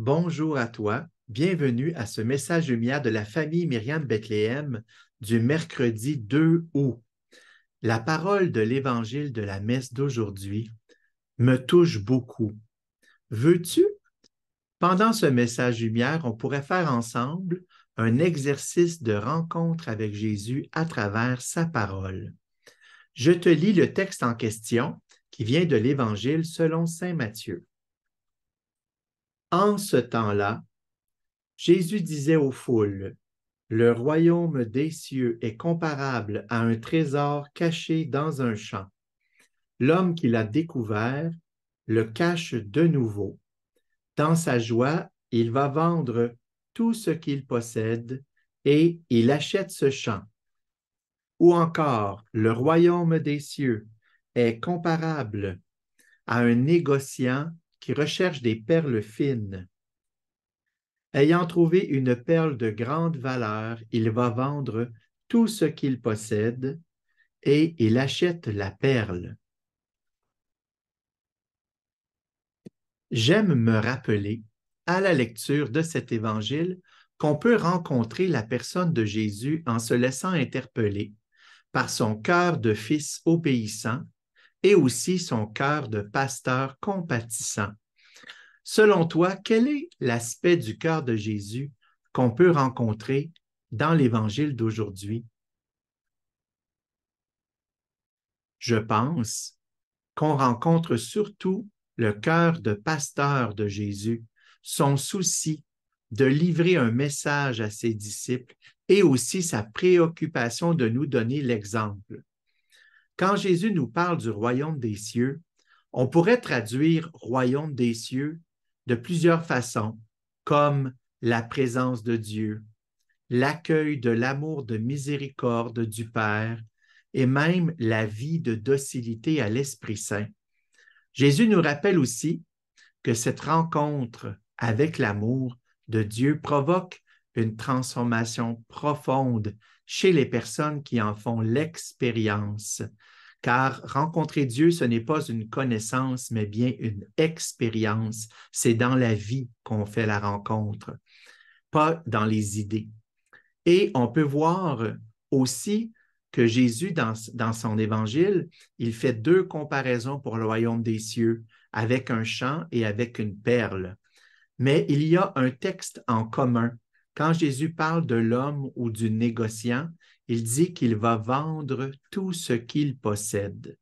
Bonjour à toi, bienvenue à ce message lumière de la famille Myriam Bethléem du mercredi 2 août. La parole de l'Évangile de la messe d'aujourd'hui me touche beaucoup. Veux-tu, pendant ce message lumière, on pourrait faire ensemble un exercice de rencontre avec Jésus à travers sa parole. Je te lis le texte en question qui vient de l'Évangile selon saint Matthieu. En ce temps-là, Jésus disait aux foules, le royaume des cieux est comparable à un trésor caché dans un champ. L'homme qui l'a découvert le cache de nouveau. Dans sa joie, il va vendre tout ce qu'il possède et il achète ce champ. Ou encore, le royaume des cieux est comparable à un négociant qui recherche des perles fines. Ayant trouvé une perle de grande valeur, il va vendre tout ce qu'il possède et il achète la perle. J'aime me rappeler, à la lecture de cet évangile, qu'on peut rencontrer la personne de Jésus en se laissant interpeller par son cœur de fils obéissant et aussi son cœur de pasteur compatissant. Selon toi, quel est l'aspect du cœur de Jésus qu'on peut rencontrer dans l'évangile d'aujourd'hui? Je pense qu'on rencontre surtout le cœur de pasteur de Jésus, son souci de livrer un message à ses disciples et aussi sa préoccupation de nous donner l'exemple. Quand Jésus nous parle du royaume des cieux, on pourrait traduire royaume des cieux de plusieurs façons, comme la présence de Dieu, l'accueil de l'amour de miséricorde du Père et même la vie de docilité à l'Esprit Saint. Jésus nous rappelle aussi que cette rencontre avec l'amour de Dieu provoque une transformation profonde chez les personnes qui en font l'expérience. Car rencontrer Dieu, ce n'est pas une connaissance, mais bien une expérience. C'est dans la vie qu'on fait la rencontre, pas dans les idées. Et on peut voir aussi que Jésus, dans son évangile, il fait deux comparaisons pour le royaume des cieux, avec un champ et avec une perle. Mais il y a un texte en commun. Quand Jésus parle de l'homme ou du négociant, il dit qu'il va vendre tout ce qu'il possède,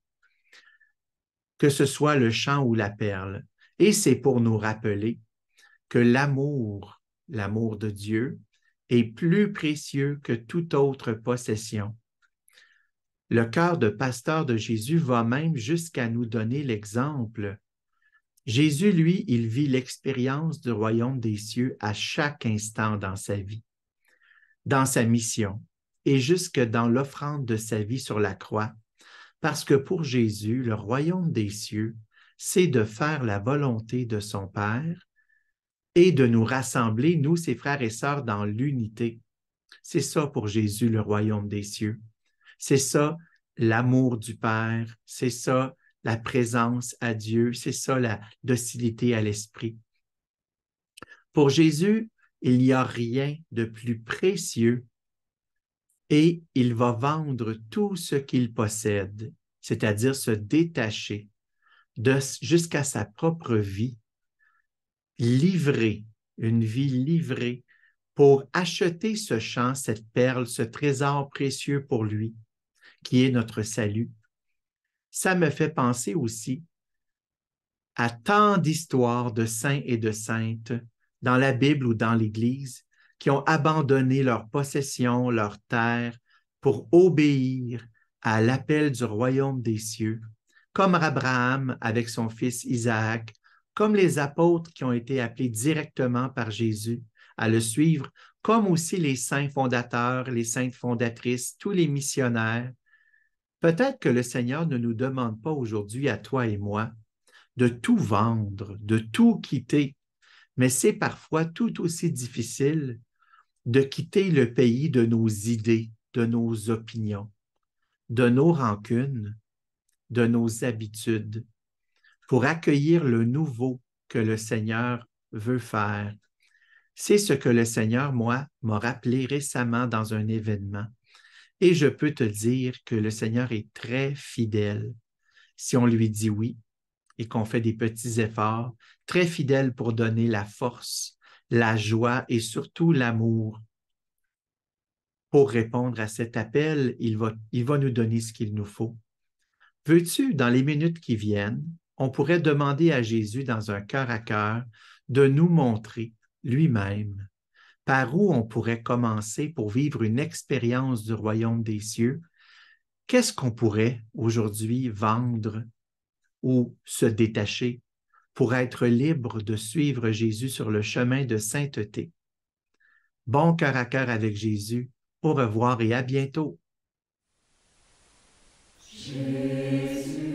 que ce soit le champ ou la perle. Et c'est pour nous rappeler que l'amour de Dieu, est plus précieux que toute autre possession. Le cœur de pasteur de Jésus va même jusqu'à nous donner l'exemple. Jésus, lui, il vit l'expérience du royaume des cieux à chaque instant dans sa vie, dans sa mission et jusque dans l'offrande de sa vie sur la croix. Parce que pour Jésus, le royaume des cieux, c'est de faire la volonté de son Père et de nous rassembler, nous, ses frères et sœurs, dans l'unité. C'est ça pour Jésus, le royaume des cieux. C'est ça, l'amour du Père. C'est ça, la présence à Dieu. C'est ça, la docilité à l'Esprit. Pour Jésus, il n'y a rien de plus précieux et il va vendre tout ce qu'il possède, c'est-à-dire se détacher jusqu'à sa propre vie, livrer, une vie livrée pour acheter ce champ, cette perle, ce trésor précieux pour lui, qui est notre salut. Ça me fait penser aussi à tant d'histoires de saints et de saintes dans la Bible ou dans l'Église qui ont abandonné leurs possessions, leurs terres pour obéir à l'appel du royaume des cieux, comme Abraham avec son fils Isaac, comme les apôtres qui ont été appelés directement par Jésus à le suivre, comme aussi les saints fondateurs, les saintes fondatrices, tous les missionnaires. Peut-être que le Seigneur ne nous demande pas aujourd'hui à toi et moi de tout vendre, de tout quitter, mais c'est parfois tout aussi difficile de quitter le pays de nos idées, de nos opinions, de nos rancunes, de nos habitudes, pour accueillir le nouveau que le Seigneur veut faire. C'est ce que le Seigneur, moi, m'a rappelé récemment dans un événement. Et je peux te dire que le Seigneur est très fidèle. Si on lui dit oui et qu'on fait des petits efforts, très fidèle pour donner la force, la joie et surtout l'amour. Pour répondre à cet appel, il va nous donner ce qu'il nous faut. Veux-tu, dans les minutes qui viennent, on pourrait demander à Jésus dans un cœur à cœur de nous montrer lui-même par où on pourrait commencer pour vivre une expérience du royaume des cieux. Qu'est-ce qu'on pourrait aujourd'hui vendre ou se détacher pour être libre de suivre Jésus sur le chemin de sainteté? Bon cœur à cœur avec Jésus. Au revoir et à bientôt. Jésus.